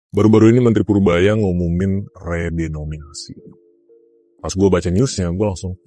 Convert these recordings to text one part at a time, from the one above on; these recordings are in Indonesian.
Baru-baru ini Menteri Purbaya ngumumin redenominasi. Pas gue baca newsnya, gue langsung,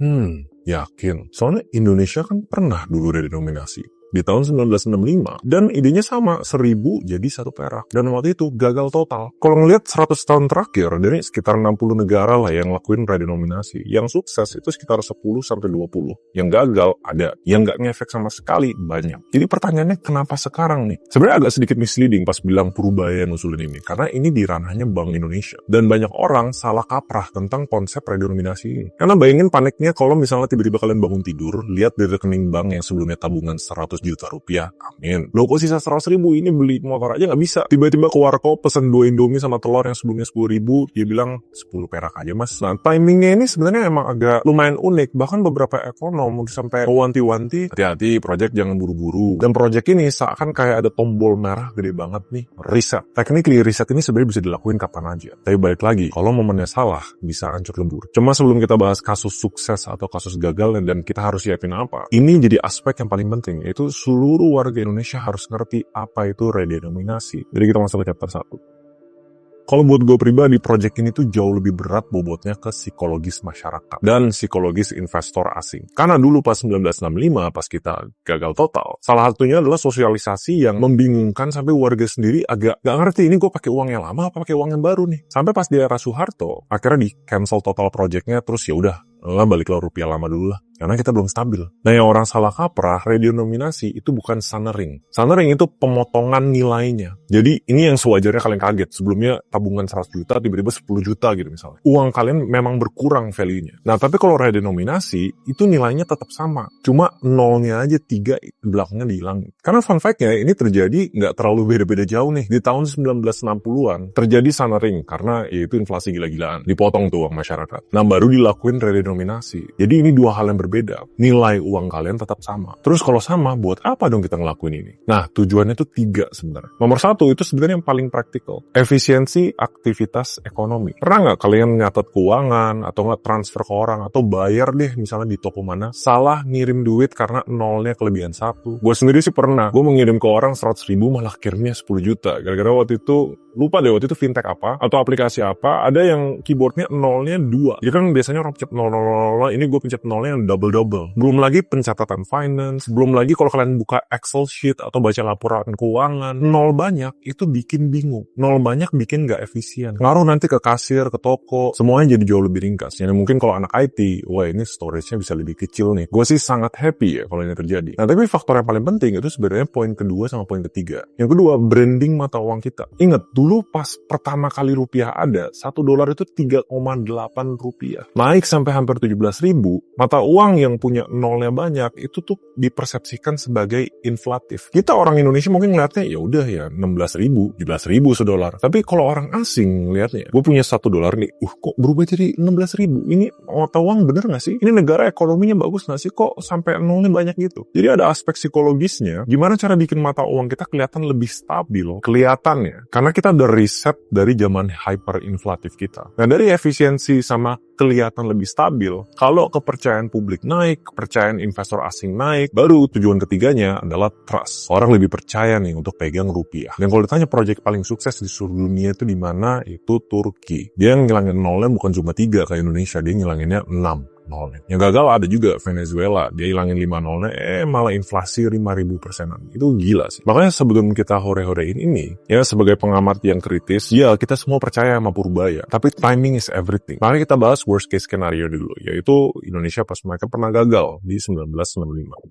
yakin. Soalnya Indonesia kan pernah dulu redenominasi di tahun 1965. Dan idenya sama, 1000 jadi 1 perak. Dan waktu itu gagal total. Kalau ngelihat 100 tahun terakhir, dari sekitar 60 negara lah yang lakuin redenominasi. Yang sukses itu sekitar 10-20. Yang gagal ada. Yang nggak ngefek sama sekali banyak. Jadi pertanyaannya kenapa sekarang nih? Sebenarnya agak sedikit misleading pas bilang Purbaya nusulin ini. Karena ini di ranahnya Bank Indonesia. Dan banyak orang salah kaprah tentang konsep redenominasi ini. Karena bayangin paniknya kalau misalnya tiba-tiba kalian bangun tidur, lihat di rekening bank yang sebelumnya tabungan 100 juta rupiah, amin. Loh kok sisa 100.000, ini beli motor aja nggak bisa. Tiba-tiba ke warkop pesen 2 Indomie sama telur yang sebelumnya 10.000, dia bilang 10 perak aja mas. Nah timingnya ini sebenarnya emang agak lumayan unik. Bahkan beberapa ekonom sampai mewanti-wanti, hati-hati project jangan buru-buru. Dan project ini seakan kayak ada tombol merah gede banget nih, riset. Technically riset ini sebenarnya bisa dilakuin kapan aja. Tapi balik lagi, kalau momennya salah, bisa hancur lebur. Cuma sebelum kita bahas kasus sukses atau kasus gagal dan kita harus siapin apa, ini jadi aspek yang paling penting, yaitu seluruh warga Indonesia harus ngerti apa itu redenominasi. Jadi kita masuk ke chapter 1. Kalau buat gue pribadi, project ini tuh jauh lebih berat bobotnya ke psikologis masyarakat dan psikologis investor asing. Karena dulu pas 1965, pas kita gagal total, salah satunya adalah sosialisasi yang membingungkan sampai warga sendiri agak gak ngerti ini gue pakai uang yang lama apa pakai uang yang baru nih. Sampai pas di era Soeharto, akhirnya di cancel total projectnya, terus ya udah baliklah rupiah lama dulu lah. Karena kita belum stabil. Nah yang orang salah kaprah, redenominasi itu bukan sunering. Sunering itu pemotongan nilainya. Jadi ini yang sewajarnya kalian kaget. Sebelumnya tabungan 100 juta, tiba-tiba 10 juta gitu misalnya. Uang kalian memang berkurang value-nya. Nah tapi kalau redenominasi, itu nilainya tetap sama. Cuma nolnya aja 3, belakangnya dihilangin. Karena fun fact-nya, ini terjadi nggak terlalu beda-beda jauh nih. Di tahun 1960-an, terjadi sunering. Karena itu inflasi gila-gilaan. Dipotong tuh uang masyarakat. Nah baru dilakuin redenominasi. Jadi ini dua hal yang berbeda. Nilai uang kalian tetap sama. Terus kalau sama, buat apa dong kita ngelakuin ini? Nah, tujuannya itu 3 sebenarnya. Nomor 1 itu sebenarnya yang paling praktikal. Efisiensi aktivitas ekonomi. Pernah nggak kalian nyatet keuangan, atau nggak transfer ke orang, atau bayar deh misalnya di toko mana, salah ngirim duit karena nolnya kelebihan 1. Gue sendiri sih pernah. Gue mengirim ke orang 100.000 malah kirimnya 10 juta. Gara-gara waktu itu, lupa deh waktu itu fintech apa, atau aplikasi apa, ada yang keyboardnya nolnya 2. Jadi kan biasanya orang pencet 000, ini gue pencet nolnya yang double. Belum lagi pencatatan finance, belum lagi kalau kalian buka Excel sheet atau baca laporan keuangan, nol banyak itu bikin bingung. Nol banyak bikin nggak efisien. Ngaruh nanti ke kasir, ke toko, semuanya jadi jauh lebih ringkas. Jadi mungkin kalau anak IT, wah ini storage-nya bisa lebih kecil nih. Gue sih sangat happy ya kalau ini terjadi. Nah tapi faktor yang paling penting itu sebenarnya poin kedua sama poin ketiga. Yang kedua, branding mata uang kita. Ingat, dulu pas pertama kali rupiah ada, $1 itu 3,8 rupiah. Naik sampai hampir 17.000, mata uang yang punya nolnya banyak itu tuh dipersepsikan sebagai inflatif. Kita orang Indonesia mungkin ngeliatnya ya udah ya 16.000, 17.000 $1. Tapi kalau orang asing ngeliatnya, gue punya $1 nih, kok berubah jadi 16.000? Ini mata uang bener nggak sih? Ini negara ekonominya bagus nggak sih? Kok sampai nolnya banyak gitu? Jadi ada aspek psikologisnya. Gimana cara bikin mata uang kita kelihatan lebih stabil? Kelihatannya, karena kita udah riset dari zaman hyperinflatif kita. Nah dari efisiensi sama kelihatan lebih stabil, kalau kepercayaan publik naik, kepercayaan investor asing naik, baru tujuan ketiganya adalah trust. Orang lebih percaya nih untuk pegang rupiah. Dan kalau ditanya proyek paling sukses di seluruh dunia itu di mana, itu Turki. Dia ngilangin nolnya bukan cuma 3 kayak Indonesia, dia ngilanginnya 6 nolnya. Yang gagal ada juga Venezuela, dia hilangin 5 nolnya, malah inflasi 5.000%. Itu gila sih. Makanya sebelum kita hore-horein ini, ya sebagai pengamat yang kritis, ya kita semua percaya sama Purbaya. Tapi timing is everything. Makanya kita bahas worst case scenario dulu, yaitu Indonesia pas mereka pernah gagal di 1995.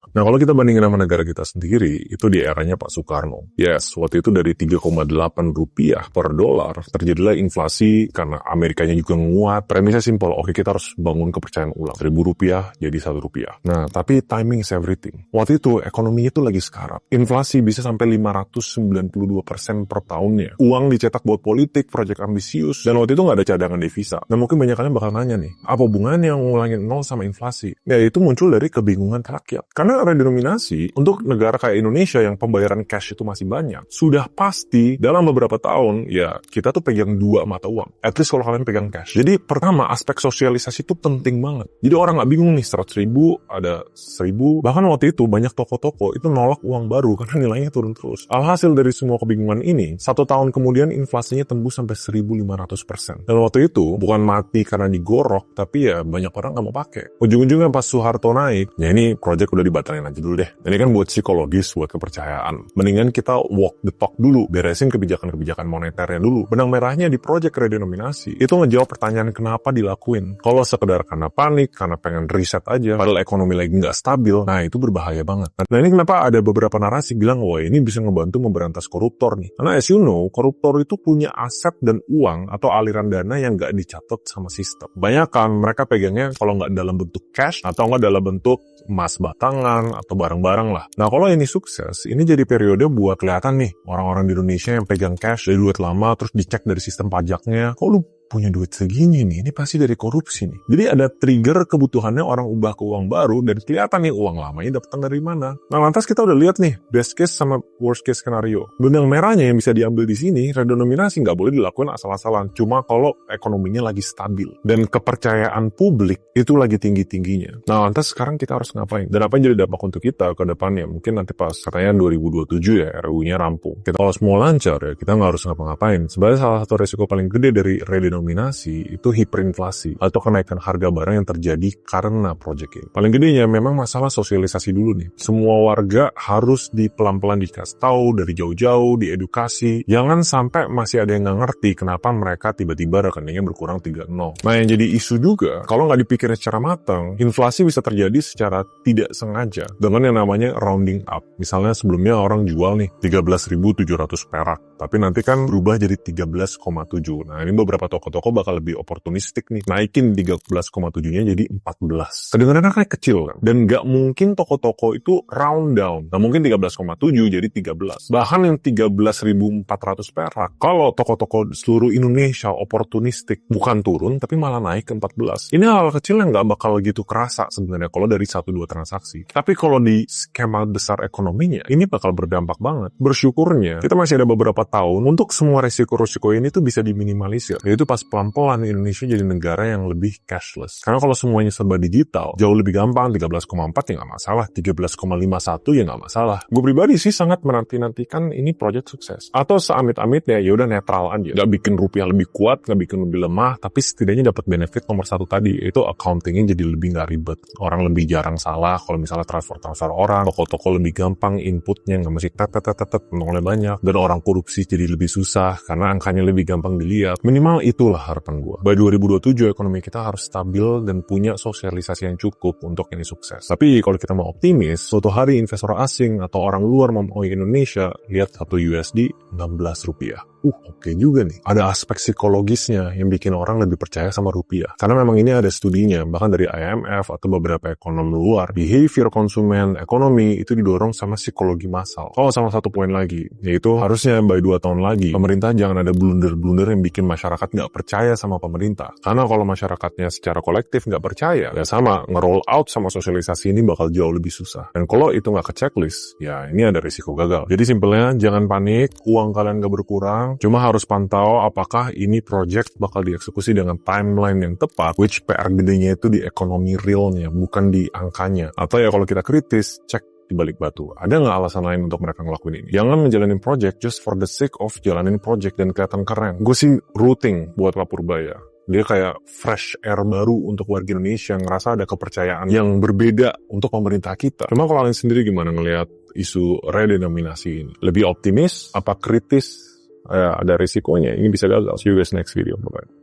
Nah kalau kita bandingin sama negara kita sendiri, itu di eranya Pak Soekarno. Yes, waktu itu dari 3,8 rupiah per dolar, terjadilah inflasi karena Amerikanya juga nguat. Premisnya simpel, oke kita harus bangun kepercayaan ulang. 1.000 rupiah jadi 1 rupiah. Nah tapi timing is everything. Waktu itu ekonominya itu lagi sekarat. Inflasi bisa sampai 592% per tahunnya. Uang dicetak buat politik, proyek ambisius, dan waktu itu nggak ada cadangan devisa. Nah mungkin banyak kalian bakal nanya nih, apa hubungannya yang ngulangin nol sama inflasi? Ya itu muncul dari kebingungan rakyat. Karena Karena redenominasi untuk negara kayak Indonesia yang pembayaran cash itu masih banyak, sudah pasti dalam beberapa tahun ya kita tuh pegang 2 mata uang. At least kalau kalian pegang cash. Jadi pertama, aspek sosialisasi itu penting banget. Jadi orang nggak bingung nih, 100.000 ada 1.000. Bahkan waktu itu banyak toko-toko itu nolak uang baru karena nilainya turun terus. Alhasil dari semua kebingungan ini, 1 tahun kemudian inflasinya tembus sampai 1.500%. Dan waktu itu bukan mati karena digorok, tapi ya banyak orang nggak mau pakai. Ujung-ujungnya pas Soeharto naik, ya ini project udah dibatalin aja dulu deh. Ini kan buat psikologis, buat kepercayaan. Mendingan kita walk the talk dulu, beresin kebijakan-kebijakan moneternya dulu. Benang merahnya di project redenominasi itu ngejawab pertanyaan kenapa dilakuin. Kalau sekedar karena panik, karena pengen riset aja, padahal ekonomi lagi nggak stabil, nah itu berbahaya banget. Nah ini kenapa ada beberapa narasi bilang, wah ini bisa ngebantu memberantas koruptor nih. Karena as you know, koruptor itu punya aset dan uang atau aliran dana yang nggak dicatat sama sistem. Banyak kan mereka pegangnya kalau nggak dalam bentuk cash atau nggak dalam bentuk emas batangan atau barang-barang lah. Nah kalau ini sukses, ini jadi periode buat kelihatan nih orang-orang di Indonesia yang pegang cash dari duit lama terus dicek dari sistem pajaknya, kok lu punya duit segini nih, ini pasti dari korupsi nih. Jadi ada trigger kebutuhannya orang ubah ke uang baru dan kelihatan nih uang lamanya dapetan dari mana. Nah lantas kita udah lihat nih best case sama worst case scenario. Benang merahnya yang bisa diambil di sini, redenominasi nggak boleh dilakukan asal-asalan. Cuma kalau ekonominya lagi stabil dan kepercayaan publik itu lagi tinggi-tingginya. Nah lantas sekarang kita harus ngapain? Dan apa yang jadi dampak untuk kita ke depannya? Mungkin nanti pas katanya 2027 ya RUU-nya rampung. Kita kalau semua lancar ya kita nggak harus ngapa-ngapain. Sebenarnya salah satu resiko paling gede dari redenominasi itu hiperinflasi atau kenaikan harga barang yang terjadi karena project ini. Paling gedenya memang masalah sosialisasi dulu nih. Semua warga harus pelan-pelan dikasih tahu dari jauh-jauh, diedukasi. Jangan sampai masih ada yang nggak ngerti kenapa mereka tiba-tiba rekeningnya berkurang 3-0. Nah yang jadi isu juga, kalau nggak dipikirnya secara matang, inflasi bisa terjadi secara tidak sengaja dengan yang namanya rounding up. Misalnya sebelumnya orang jual nih 13.700 perak, tapi nanti kan berubah jadi 13,7. Nah ini beberapa toko-toko bakal lebih oportunistik nih, naikin 13,7-nya jadi 14. Kedengarannya kayak kecil kan, dan nggak mungkin toko-toko itu round down. Nah mungkin 13,7 jadi 13. Bahkan yang 13.400 perak, kalau toko-toko seluruh Indonesia oportunistik, bukan turun tapi malah naik ke 14. Ini hal kecil yang nggak bakal gitu kerasa sebenarnya kalau dari 1-2 transaksi. Tapi kalau di skema besar ekonominya, ini bakal berdampak banget. Bersyukurnya, kita masih ada beberapa tahun untuk semua resiko-resiko ini tuh bisa diminimalisir. Yaitu pas pelan-pelan Indonesia jadi negara yang lebih cashless. Karena kalau semuanya serba digital, jauh lebih gampang. 13,4 ya nggak masalah, 13,51 ya nggak masalah. Gue pribadi sih sangat menanti-nantikan ini project sukses. Atau seamit-amitnya ya udah netral aja. Nggak bikin rupiah lebih kuat, nggak bikin lebih lemah, tapi setidaknya dapat benefit nomor 1 tadi, itu accountingnya jadi lebih nggak ribet. Orang lebih jarang salah kalau misalnya transfer orang, toko-toko lebih gampang inputnya, nggak mesti tet nolnya banyak, dan orang korupsi jadi lebih susah karena angkanya lebih gampang dilihat. Minimal itulah harapan gue. By 2027 ekonomi kita harus stabil dan punya sosialisasi yang cukup untuk ini sukses. Tapi kalau kita mau optimis, suatu hari investor asing atau orang luar mau Indonesia, lihat 1 USD 16 rupiah. Oke juga nih. Ada aspek psikologisnya yang bikin orang lebih percaya sama rupiah. Karena memang ini ada studinya, bahkan dari IMF atau beberapa ekonom luar. Behavior konsumen, ekonomi itu didorong sama psikologi massal. Oh, sama satu poin lagi, yaitu harusnya by 2 tahun lagi, pemerintah jangan ada blunder-blunder yang bikin masyarakat nggak percaya sama pemerintah. Karena kalau masyarakatnya secara kolektif nggak percaya, ya sama, nge-roll out sama sosialisasi ini bakal jauh lebih susah. Dan kalau itu nggak ke checklist, ya ini ada risiko gagal. Jadi simpelnya, jangan panik, uang kalian nggak berkurang, cuma harus pantau apakah ini project bakal dieksekusi dengan timeline yang tepat, which PR gedenya itu di ekonomi realnya, bukan di angkanya. Atau ya kalau kita kritis, cek di balik batu. Ada nggak alasan lain untuk mereka ngelakuin ini? Jangan menjalani project just for the sake of jalanin project dan kelihatan keren. Gue sih rooting buat Pak Purbaya. Dia kayak fresh air baru untuk warga Indonesia, ngerasa ada kepercayaan yang berbeda untuk pemerintah kita. Cuma kalau kalian sendiri gimana ngelihat isu redenominasi ini? Lebih optimis? Apa kritis? Ada risikonya, ini bisa gagal. See you guys next video. Bye-bye.